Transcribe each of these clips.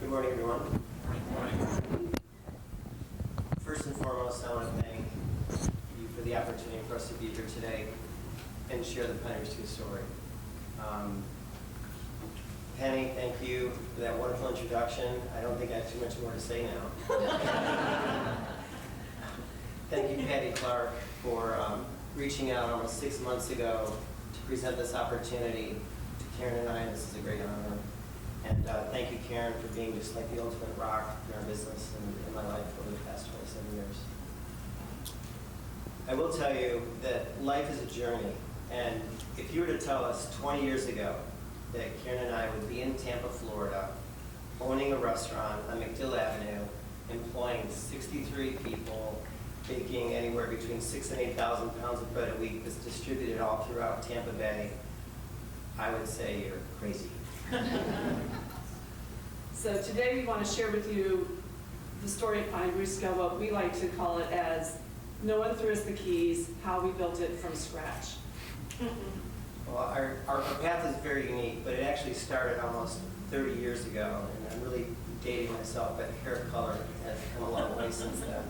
Good morning, everyone. Good morning. First and foremost, I want to thank you for the opportunity for us to be here today and share the Pan Rustica story. Penny, thank you for that wonderful introduction. I don't think I have too much more to say now. Thank you, Patty Clark, for reaching out almost 6 months ago to present this opportunity to Karyn and I. This is a great honor. And thank you, Karyn, for being just like the ultimate rock in our business and in my life over the past 27 years. I will tell you that life is a journey. And if you were to tell us 20 years ago that Karyn and I would be in Tampa, Florida, owning a restaurant on McDill Avenue, employing 63 people, baking anywhere between 6,000 and 8,000 pounds of bread a week that's distributed all throughout Tampa Bay, I would say you're crazy. So today we want to share with you the story of Pané Rustica, what we like to call it as no one threw us the keys, how we built it from scratch. Well, our path is very unique, but it actually started almost 30 years ago, and I'm really dating myself, but hair color has come a long way since then.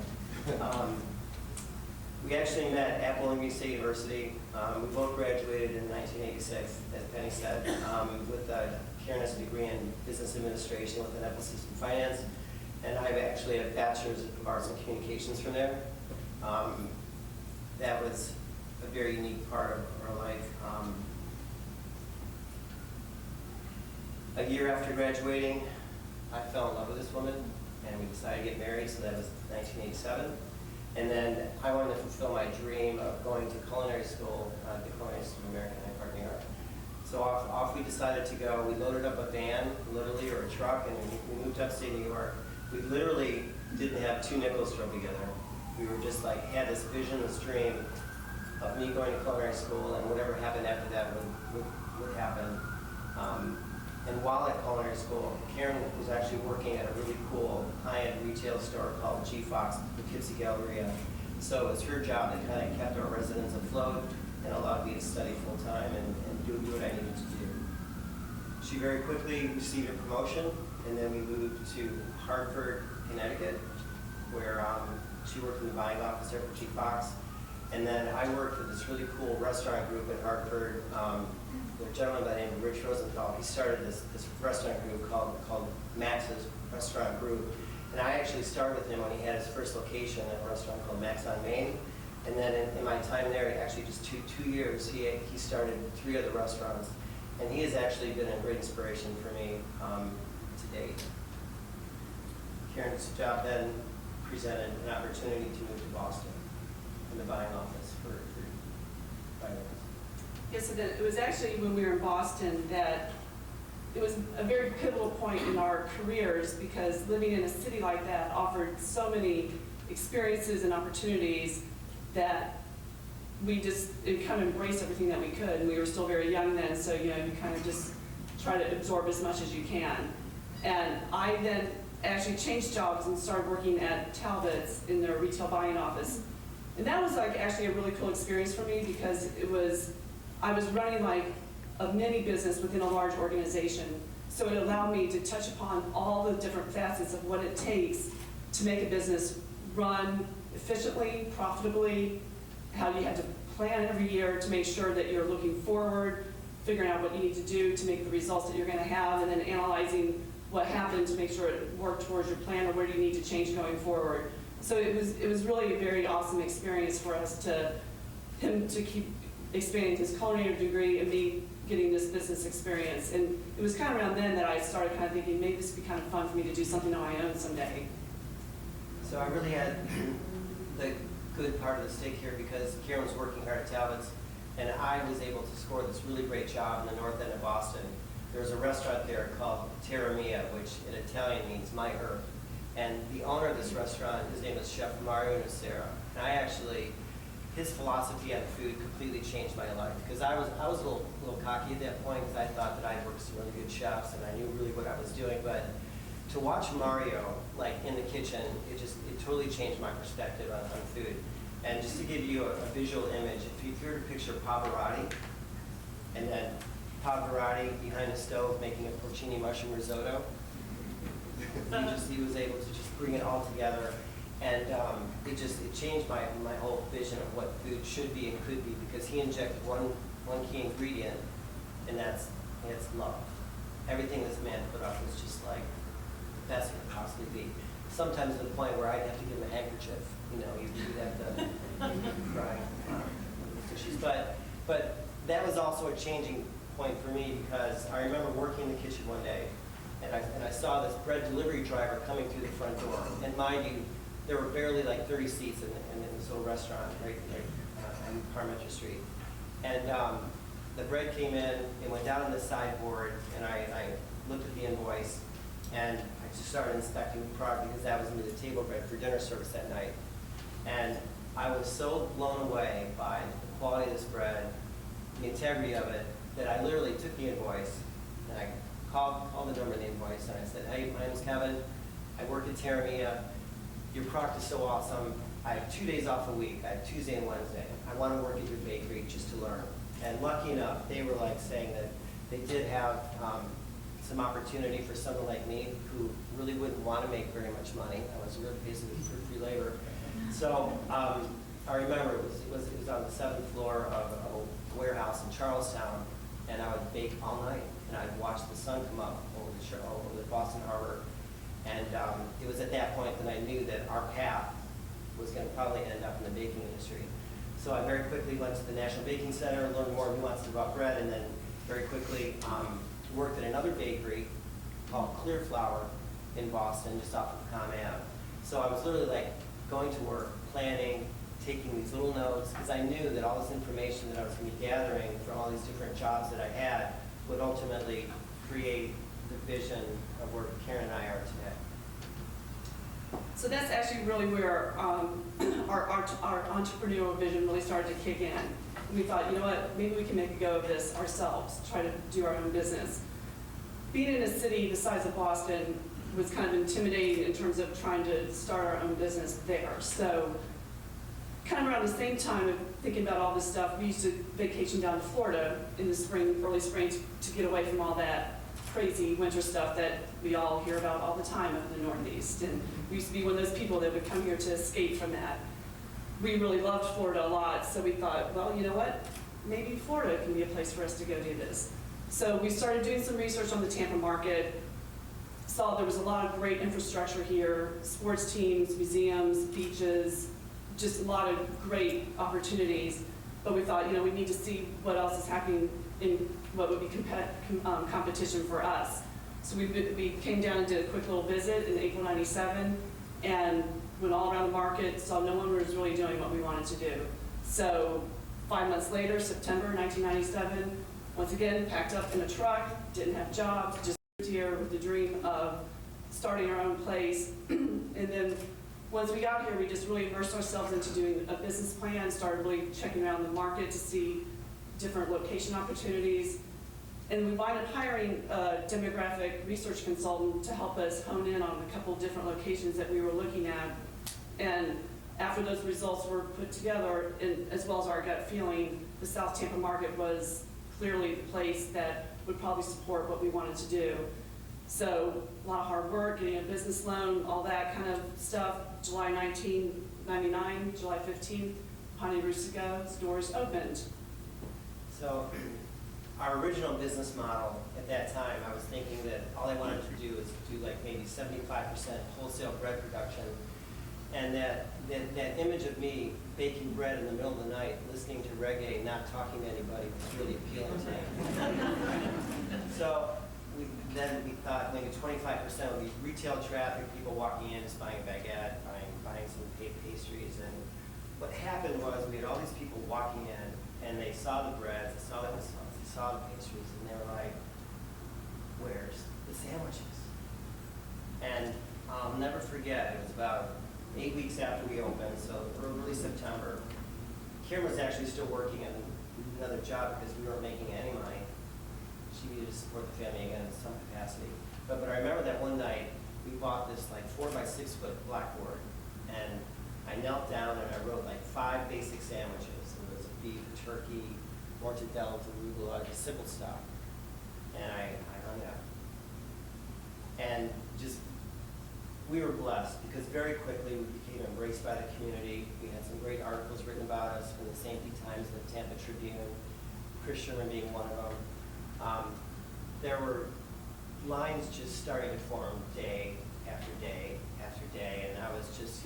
We actually met at Bowling State University. We both graduated in 1986, as Penny said, with Karyn has a degree in business administration with an emphasis in finance, and I actually have a bachelor's of arts and communications from there. That was a very unique part of our life. A year after graduating, I fell in love with this woman, and we decided to get married, so that was 1987. And then I wanted to fulfill my dream of going to culinary school, the Culinary Institute of American High Park, New York. So off we decided to go. We loaded up a van, literally, or a truck, and we moved upstate New York. We literally didn't have 2 nickels to rub together. We were just like, had this vision, this dream of me going to culinary school, and whatever happened after that would happen. And while at culinary school, Karyn was actually working at a really cool high-end retail store called G Fox, Poughkeepsie Galleria. So it was her job that kind of kept our residents afloat and allowed me to study full-time and do what I needed to do. She very quickly received a promotion, and then we moved to Hartford, Connecticut, where she worked in the buying office there for G Fox. And then I worked with this really cool restaurant group in Hartford. The gentleman by the name of Rich Rosenthal, he started this restaurant group called Max's Restaurant Group. And I actually started with him when he had his first location at a restaurant called Max on Main. And then in my time there, actually just two years, he started 3 other restaurants. And he has actually been a great inspiration for me to date. Karyn's job then presented an opportunity to move to Boston in the buying office for finance. Yes, it was actually when we were in Boston that it was a very pivotal point in our careers, because living in a city like that offered so many experiences and opportunities that we just kind of embraced everything that we could. And we were still very young then, so you kind of just try to absorb as much as you can. And I then actually changed jobs and started working at Talbot's in their retail buying office. And that was like actually a really cool experience for me, because I was running like a mini business within a large organization. So it allowed me to touch upon all the different facets of what it takes to make a business run efficiently, profitably, how you had to plan every year to make sure that you're looking forward, figuring out what you need to do to make the results that you're going to have, and then analyzing what happened to make sure it worked towards your plan, or where do you need to change going forward. So it was really a very awesome experience for us him to keep expanding his culinary degree and me getting this business experience. And it was kind of around then that I started kind of thinking maybe this would be kind of fun for me to do something on my own someday. So I really had the good part of the stick here, because Karyn was working hard at Talbot's, and I was able to score this really great job in the north end of Boston. There's a restaurant there called Terra Mia, which in Italian means my earth. And the owner of this restaurant, his name is Chef Mario Nocera. And his philosophy on food completely changed my life, because I was a little cocky at that point, because I thought that I'd worked with some really good chefs and I knew really what I was doing. But to watch Mario like in the kitchen, it totally changed my perspective on food. And just to give you a visual image, if you were to picture Pavarotti, and then Pavarotti behind the stove making a porcini mushroom risotto, He was able to just bring it all together, and it changed my whole vision of what food should be and could be, because he injected one key ingredient, and it's love. Everything this man put up was just like the best it could possibly be. Sometimes to the point where I'd have to give him a handkerchief. You'd have to cry. But that was also a changing point for me, because I remember working in the kitchen one day, and I saw this bread delivery driver coming through the front door. And mind you, there were barely like 30 seats in this little restaurant right on Parmenter Street. And the bread came in, it went down on the sideboard, and I looked at the invoice, and I just started inspecting the product, because that was going to be the table bread for dinner service that night. And I was so blown away by the quality of this bread, the integrity of it, that I literally took the invoice, and I called the number of the invoice, and I said, hey, my name is Kevin. I work at Terramia. Your product is so awesome. I have 2 days off a week. I have Tuesday and Wednesday. I want to work at your bakery just to learn. And lucky enough, they were like saying that they did have some opportunity for someone like me who really wouldn't want to make very much money. I was really basically for free labor. So I remember it was on the 7th floor of a warehouse in Charlestown, and I would bake all night, and I'd watch the sun come up over the Boston Harbor. And it was at that point that I knew that our path was going to probably end up in the baking industry. So I very quickly went to the National Baking Center, learned more nuances about bread, and then very quickly worked at another bakery called Clear Flour in Boston, just off of Comm Ave. So I was literally like going to work, planning, taking these little notes, because I knew that all this information that I was going to be gathering from all these different jobs that I had would ultimately create the vision of where Karyn and I are today. So that's actually really where our entrepreneurial vision really started to kick in. We thought, you know what, maybe we can make a go of this ourselves, try to do our own business. Being in a city the size of Boston was kind of intimidating in terms of trying to start our own business there. So kind of around the same time of thinking about all this stuff, we used to vacation down to Florida in the spring, early spring, to get away from all that crazy winter stuff that we all hear about all the time up in the Northeast. And we used to be one of those people that would come here to escape from that. We really loved Florida a lot, so we thought, well, you know what? Maybe Florida can be a place for us to go do this. So we started doing some research on the Tampa market, saw there was a lot of great infrastructure here, sports teams, museums, beaches, just a lot of great opportunities. But we thought, we need to see what else is happening in what would be competition for us. So we came down and did a quick little visit in April '97, and went all around the market, saw no one was really doing what we wanted to do. So 5 months later, September 1997, once again, packed up in a truck, didn't have jobs, just moved here with the dream of starting our own place. And then once we got here, we just really immersed ourselves into doing a business plan, started really checking around the market to see different location opportunities. And we wound up hiring a demographic research consultant to help us hone in on a couple of different locations that we were looking at. And after those results were put together, and as well as our gut feeling, the South Tampa market was clearly the place that would probably support what we wanted to do. So a lot of hard work, getting a business loan, all that kind of stuff. July 1999, July 15th, Pané Rustica's doors opened. So our original business model at that time, I was thinking that all I wanted to do is do like maybe 75% wholesale bread production. And that image of me baking bread in the middle of the night, listening to reggae, not talking to anybody was really appealing to me. So then we thought maybe 25% would be retail traffic, people walking in, just buying a baguette, buying some pastries. And what happened was we had all these people walking in, and they saw the breads, they saw the croissants, they saw the pastries, and they were like, where's the sandwiches? And I'll never forget, it was about 8 weeks after we opened, so early September. Karyn was actually still working in another job because we weren't making any money. She needed to support the family again in some capacity. But I remember that one night, we bought this like 4 by 6 foot blackboard, and I knelt down and I wrote like 5 basic sandwiches. There was beef, turkey, mortadella, arugula, just simple stuff. And I hung up. And just we were blessed because very quickly we became embraced by the community. We had some great articles written about us from the St. Pete Times, the Tampa Tribune, Chris Sherman being one of them. There were lines just starting to form day after day after day, and I was just,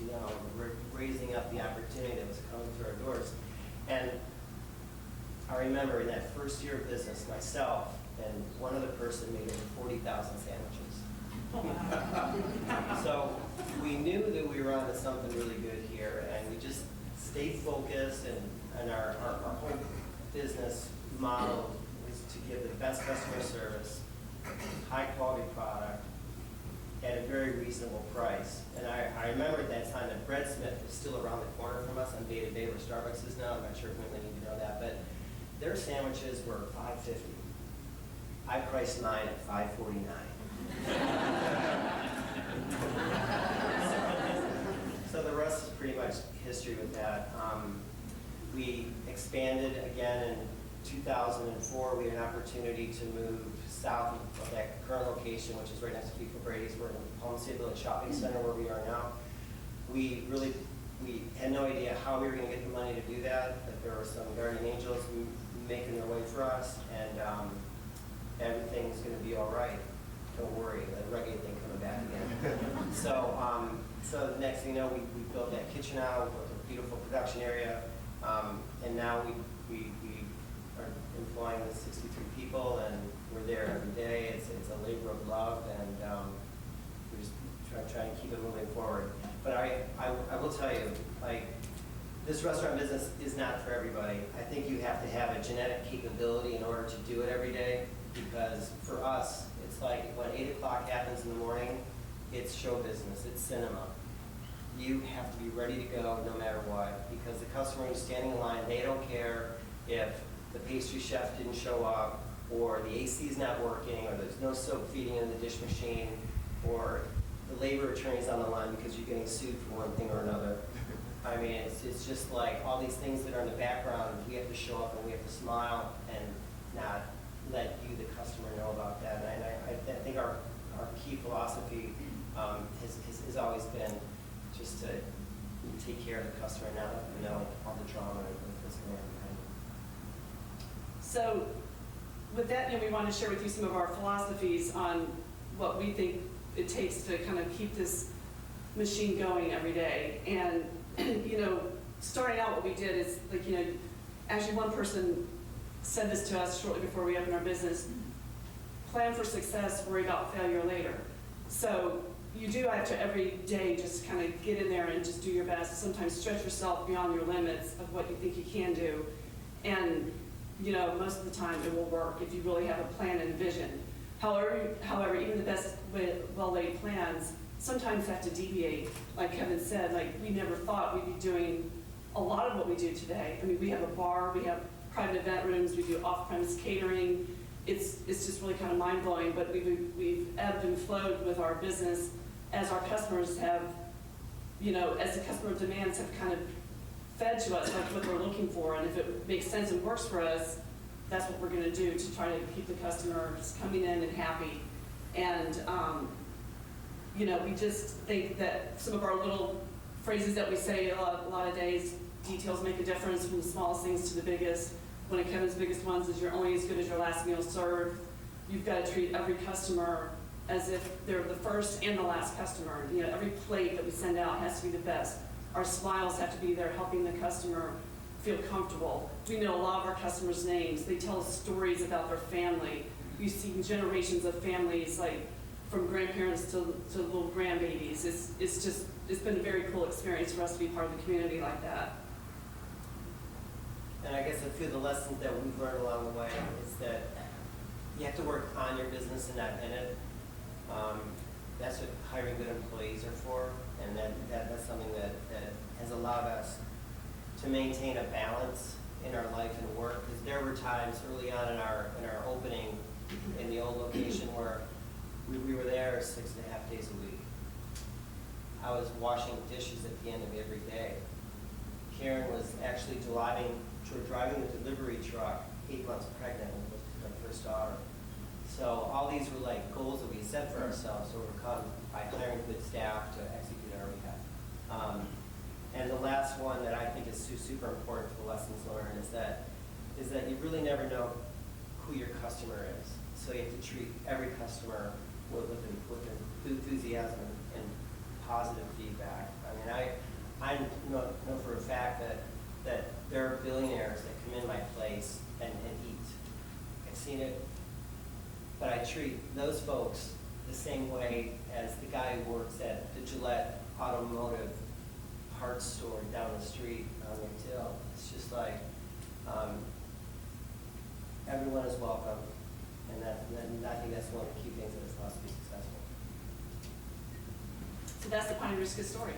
raising up the opportunity that was coming through our doors. And I remember in that first year of business, myself and one other person made over 40,000 sandwiches. So we knew that we were onto something really good here, and we just stayed focused, and our whole business model was to give the best customer service, high quality product, at a very reasonable price. And I remember at that time that Bread Smith was still around the corner from us on Bay to Bay, where Starbucks is now. I'm not sure if we really need to know that, but their sandwiches were $5.50. I priced mine at $5.49. So the rest is pretty much history with that. We expanded again in 2004. We had an opportunity to move south of that current location, which is right next to Beef Brady's. We're in the Homestead Village Shopping Center where we are now. We had no idea how we were going to get the money to do that, but there were some guardian angels making their way for us, and everything's going to be all right. Don't worry, the reggae thing coming back again. So the next thing you know, we built that kitchen out with a beautiful production area, and now we are employing the 63 people, and we're there every day. It's a labor of love, and we just try to keep it moving forward. But I will tell you, like, this restaurant business is not for everybody. I think you have to have a genetic capability in order to do it every day, because for us, it's like when 8 o'clock happens in the morning, it's show business, it's cinema. You have to be ready to go no matter what, because the customer who's standing in line, they don't care if the pastry chef didn't show up, or the AC is not working, or there's no soap feeding in the dish machine, or the labor attorney's on the line because you're getting sued for one thing or another. I mean, it's just like all these things that are in the background, we have to show up and we have to smile and not let you, the customer, know about that. And I think our key philosophy has always been just to take care of the customer and not let them know all the drama and what's going on behind it. So with that, we want to share with you some of our philosophies on what we think it takes to kind of keep this machine going every day. And, starting out, what we did is, actually one person said this to us shortly before we opened our business: plan for success, worry about failure later. So you do have to every day just kind of get in there and just do your best, sometimes stretch yourself beyond your limits of what you think you can do. And, most of the time it will work if you really have a plan and vision. However, even the best well-laid plans sometimes have to deviate. Like Kevin said, we never thought we'd be doing a lot of what we do today. I mean, we have a bar, we have private event rooms, we do off-premise catering. It's just really kind of mind-blowing, but we've ebbed and flowed with our business as our customers have, as the customer demands have kind of fed to us what we're looking for, and if it makes sense and works for us, that's what we're going to do to try to keep the customers coming in and happy. And we just think that some of our little phrases that we say a lot of days, details make a difference, from the smallest things to the biggest. One of Kevin's biggest ones is you're only as good as your last meal served. You've got to treat every customer as if they're the first and the last customer. Every plate that we send out has to be the best. Our smiles have to be there helping the customer feel comfortable. We know a lot of our customers' names. They tell us stories about their family. You've seen generations of families, from grandparents to little grandbabies. It's been a very cool experience for us to be part of the community like that. And I guess a few of the lessons that we've learned along the way is that you have to work on your business and not in it. That's what hiring good employees are for, and that's something that has allowed us to maintain a balance in our life and work. Because there were times early on in our opening in the old location where we were there 6.5 days a week. I was washing dishes at the end of every day. Karen was actually driving the delivery truck, 8 months pregnant with my first daughter. So all these were like goals that we set for ourselves to overcome by hiring good staff to execute our rehab. And the last one that I think is super important for lessons learned is that you really never know who your customer is. So you have to treat every customer with enthusiasm and positive feedback. I mean, I know for a fact that there are billionaires that come in my place and eat. I've seen it, but I treat those folks the same way as the guy who works at the Gillette automotive parts store down the street on Hill. It's just like everyone is welcome, and I think that's one of the key things that allows us to be successful. So that's the Pan Rustica story.